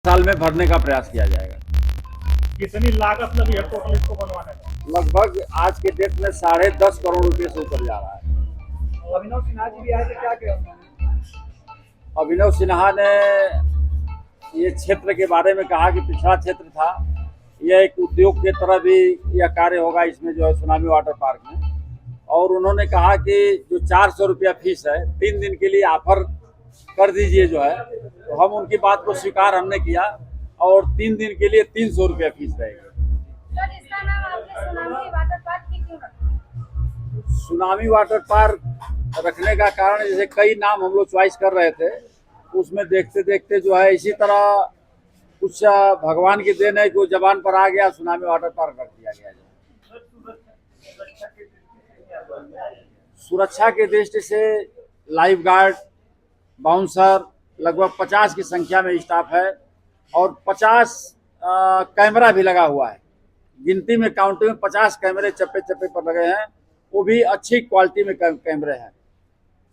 साल में भरने का प्रयास किया जाएगा। कितनी लागत लगी है टोटल इसको बनवाने में? लगभग आज के डेट में 10.5 करोड़ रुपए से ऊपर जा रहा है। अभिनव सिन्हा जी भी आए थे, क्या कहना? अभिनव सिन्हा ने ये क्षेत्र के बारे में कहा कि पिछड़ा क्षेत्र था, यह एक उद्योग के तरह भी यह कार्य होगा इसमें जो है सुनामी वाटर पार्क में। और उन्होंने कहा कि जो 400 रुपया फीस है 3 दिन के लिए ऑफर कर दीजिए जो है, तो हम उनकी बात को स्वीकार हमने किया और 3 दिन के लिए 300 रुपया फीस रहेगी। सर, इसका नाम आपने सुनामी वाटर पार्क ही क्यों रखा? सुनामी वाटर पार्क रखने का कारण जैसे कई नाम हम लोग चॉइस कर रहे थे, उसमें देखते देखते जो है इसी तरह कुछ भगवान की देन है कि वो जबान पर आ गया, सुनामी वाटर पार्क रख दिया गया। सुरक्षा के दृष्टि से लाइफ गार्ड, बाउंसर, लगभग 50 की संख्या में स्टाफ है और 50 कैमरा भी लगा हुआ है। गिनती में काउंटिंग में 50 कैमरे चप्पे चप्पे पर लगे हैं, वो भी अच्छी क्वालिटी में कैमरे हैं।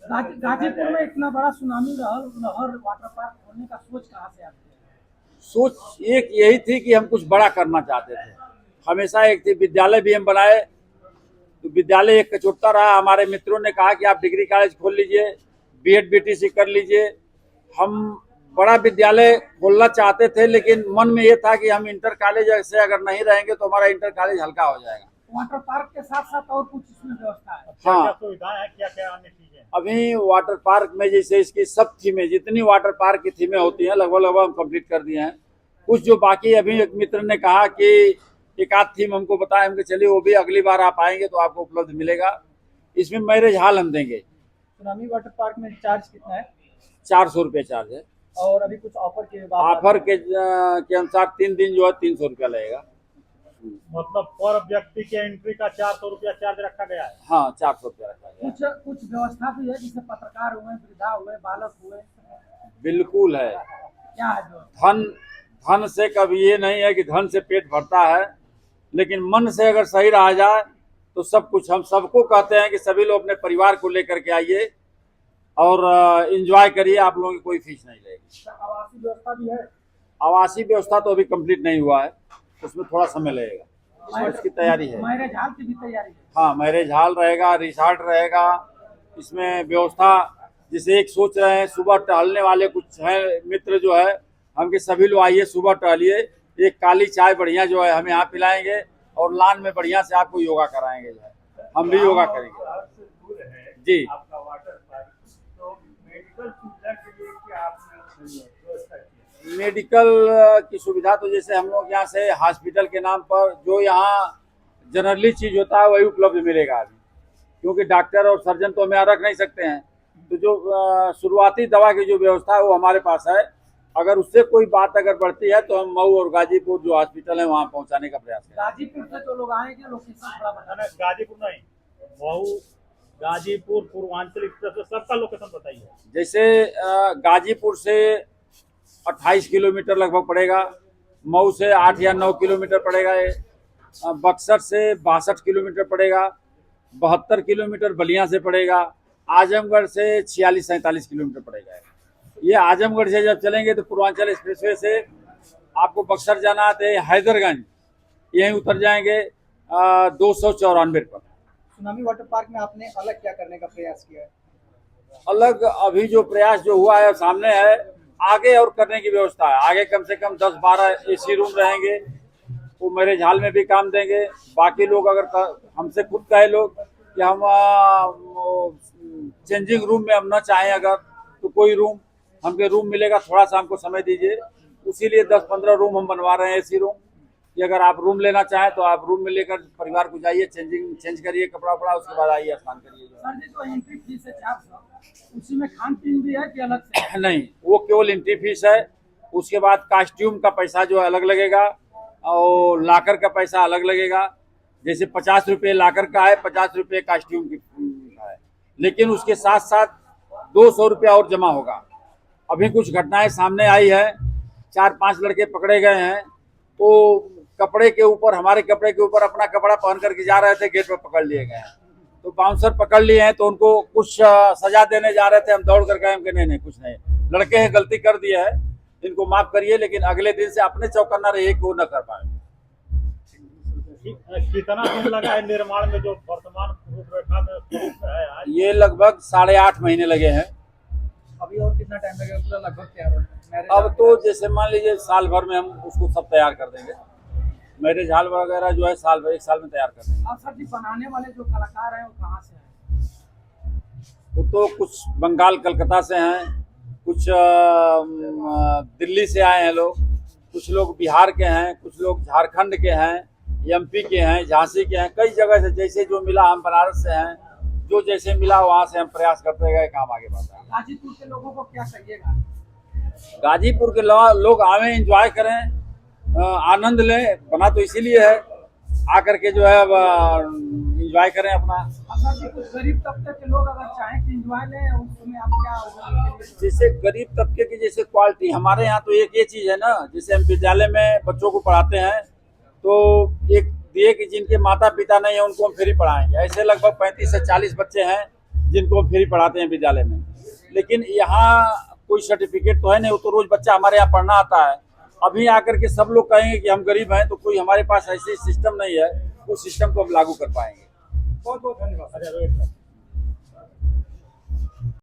गाजीपुर में इतना बड़ा सुनामी लहर वाटर पार्क खोलने का सोच कहाँ से आती है? सोच एक यही थी कि हम कुछ बड़ा करना चाहते थे। हमेशा एक थी विद्यालय भी हम बनाए, तो विद्यालय एक कचोटता रहा। हमारे मित्रों ने कहा कि आप डिग्री कॉलेज खोल लीजिए, बीएड बीटीसी कर लीजिए। हम बड़ा विद्यालय खोलना चाहते थे, लेकिन मन में ये था कि हम इंटर कॉलेज से अगर नहीं रहेंगे तो हमारा इंटर कॉलेज हल्का हो जाएगा। वाटर पार्क के साथ साथ और कुछ इसमें व्यवस्था है? हाँ, क्या सुविधाएं हैं, क्या क्या अन्य चीजें? अभी वाटर पार्क में जैसे इसकी सब थीमें, जितनी वाटर पार्क की थीमें होती हैं लगभग हम कंप्लीट कर दिए हैं। कुछ जो बाकी अभी एक मित्र ने कहा कि एक आध थीम हमको बताया, हमको चलिए वो भी अगली बार आप आएंगे तो आपको उपलब्ध मिलेगा। इसमें मैरिज हॉल हम देंगे। सुनामी वाटर पार्क में चार्ज कितना है? 400 रुपये चार्ज है। और अभी कुछ ऑफर के बाद ऑफर के अनुसार 3 दिन जो है 300 रुपया लगेगा। मतलब पर व्यक्ति के एंट्री का 400 रुपया चार्ज रखा गया है? हाँ, 400 रुपया रखा गया। कुछ व्यवस्था भी है, जैसे पत्रकार हुए, वृद्धा हुए, बालक हुए? बिल्कुल है। क्या है जो? धन से कभी ये नहीं है कि धन से पेट भरता है, लेकिन मन से अगर सही रहा जाए तो सब कुछ। हम सबको कहते हैं कि सभी लोग अपने परिवार को लेकर के आइए और एंजॉय करिए, आप लोगों की कोई फीस नहीं लगेगी। आवासीय व्यवस्था भी है? आवासीय व्यवस्था तो अभी कंप्लीट नहीं हुआ है, उसमें थोड़ा समय लगेगा, इसकी तैयारी है। मैरिज हॉल की भी तैयारी है? हाँ, मैरिज हॉल रहेगा, रिसॉर्ट रहेगा। इसमें व्यवस्था जैसे एक सोच रहे हैं, सुबह टहलने वाले कुछ हैं मित्र जो है, हम के सभी लोग आइए सुबह टहलिए, एक काली चाय बढ़िया जो है हम यहाँ पिलाएंगे और लान में बढ़िया से आपको योगा कराएंगे जो है, हम भी योगा करेंगे जी। मेडिकल की सुविधा तो जैसे हम लोग यहाँ से हॉस्पिटल के नाम पर जो यहाँ जनरली चीज होता है वही उपलब्ध मिलेगा अभी, क्योंकि डॉक्टर और सर्जन तो हमें रख नहीं सकते हैं। तो जो शुरुआती दवा की जो व्यवस्था है वो हमारे पास है। अगर उससे कोई बात अगर बढ़ती है तो हम मऊ और गाजीपुर जो हॉस्पिटल है वहाँ पहुँचाने का प्रयास करें। गाजीपुर से जो लोग आएंगे लोकेशन थोड़ा बताना। गाजीपुर नहीं, मऊ, गाजीपुर, पूर्वांचल एक्सप्रेस, सबका लोकेशन बताइए। जैसे गाजीपुर से 28 किलोमीटर लगभग पड़ेगा, मऊ से 8 या 9 किलोमीटर पड़ेगा, बक्सर से 62 किलोमीटर पड़ेगा, 72 किलोमीटर बलिया से पड़ेगा, आजमगढ़ से 46-47 किलोमीटर पड़ेगा। ये आजमगढ़ से जब चलेंगे तो पूर्वांचल एक्सप्रेसवे से आपको बक्सर जाना है, हैदरगंज यहीं उतर जाएंगे 294 पर। सुनामी वाटर पार्क में आपने अलग क्या करने का प्रयास किया है? अलग अभी जो प्रयास जो हुआ है सामने है, आगे और करने की व्यवस्था है। आगे कम से कम 10-12 एसी रूम रहेंगे, वो मैरिज हॉल में भी काम देंगे। बाकी लोग अगर हमसे खुद कहे लोग कि हम चेंजिंग रूम में हम ना चाहें अगर, तो कोई रूम हमके रूम मिलेगा, थोड़ा सा हमको समय दीजिए। उसीलिए 10-15 रूम हम बनवा रहे हैं एसी रूम, कि अगर आप रूम लेना चाहें तो आप रूम में लेकर परिवार को जाइए, चेंज करिए कपड़ा वपड़ा, उसके बाद आइए स्नान करिए। सर जी, जो एंट्री फीस है 400, उसी में खान पीन भी है कि अलग से? नहीं, वो केवल एंट्री फीस है। उसके बाद कास्ट्यूम का पैसा जो अलग लगेगा और लाकर का पैसा अलग लगेगा। जैसे 50 रुपये लाकर का है, 50 रुपये कास्ट्यूम का है, लेकिन उसके साथ साथ 200 रुपया और जमा होगा। अभी कुछ घटनाएं सामने आई है, 4-5 लड़के पकड़े गए हैं, तो कपड़े के ऊपर, हमारे कपड़े के ऊपर अपना कपड़ा पहन करके जा रहे थे, गेट पर पकड़ लिए गए हैं। तो बाउंसर पकड़ लिए हैं, तो उनको कुछ सजा देने जा रहे थे, हम दौड़ कर गए, नहीं कुछ नहीं, लड़के हैं गलती कर दिए है, इनको माफ करिए, लेकिन अगले दिन से अपने चौकन्ना रहिए कि वो न कर पाए। कितना दिन लगा है निर्माण में जो वर्तमान रूपरेखा में स्वरूप में है आज? ये लगभग 8.5 महीने लगे हैं। अभी और कितना टाइम लगेगा पूरा लगभग तैयार होने में? मैरिज अब तो जैसे मान लीजिए साल भर में हम उसको सब तैयार कर देंगे। मैरिज हॉल वगैरह जो है साल भर 1 साल में तैयार कर देंगे। आप सर जी बनाने वाले जो कलाकार हैं वो कहाँ से हैं? वो तो कुछ बंगाल कलकत्ता से हैं, कुछ दिल्ली से आए हैं लोग, कुछ लोग बिहार के हैं, कुछ लोग झारखंड के हैं, एमपी के हैं, झांसी के हैं, कई जगह से जैसे जो मिला। हम बनारस से हैं, जो जैसे मिला वहाँ से हम प्रयास करते गए, काम आगे बढ़ता है। गाजीपुर के लोगों को क्या कहिएगा? गाजीपुर के लोग आवे, एंजॉय करें, आनंद लें। बना तो इसीलिए है, आकर के जो है एंजॉय करें अपना। अब सर जी कुछ गरीब तबके के लोग अगर चाहें कि एंजॉय लें, उसमें आप क्या होगा? जैसे गरीब तबके की जैसे क्वालिटी हमारे यहाँ तो एक ये चीज है ना, जैसे हम विद्यालय में बच्चों को पढ़ाते हैं तो एक दिए कि जिनके माता पिता नहीं है उनको हम फ्री पढ़ाएंगे। ऐसे लगभग 35 से 40 बच्चे हैं जिनको हम फ्री पढ़ाते हैं विद्यालय में। लेकिन यहाँ कोई सर्टिफिकेट तो है नहीं, वो तो रोज बच्चा हमारे यहाँ पढ़ना आता है। अभी आकर के सब लोग कहेंगे कि हम गरीब हैं, तो कोई हमारे पास ऐसे सिस्टम नहीं है, उस सिस्टम को हम लागू कर पाएंगे। बहुत बहुत धन्यवाद। अच्छा,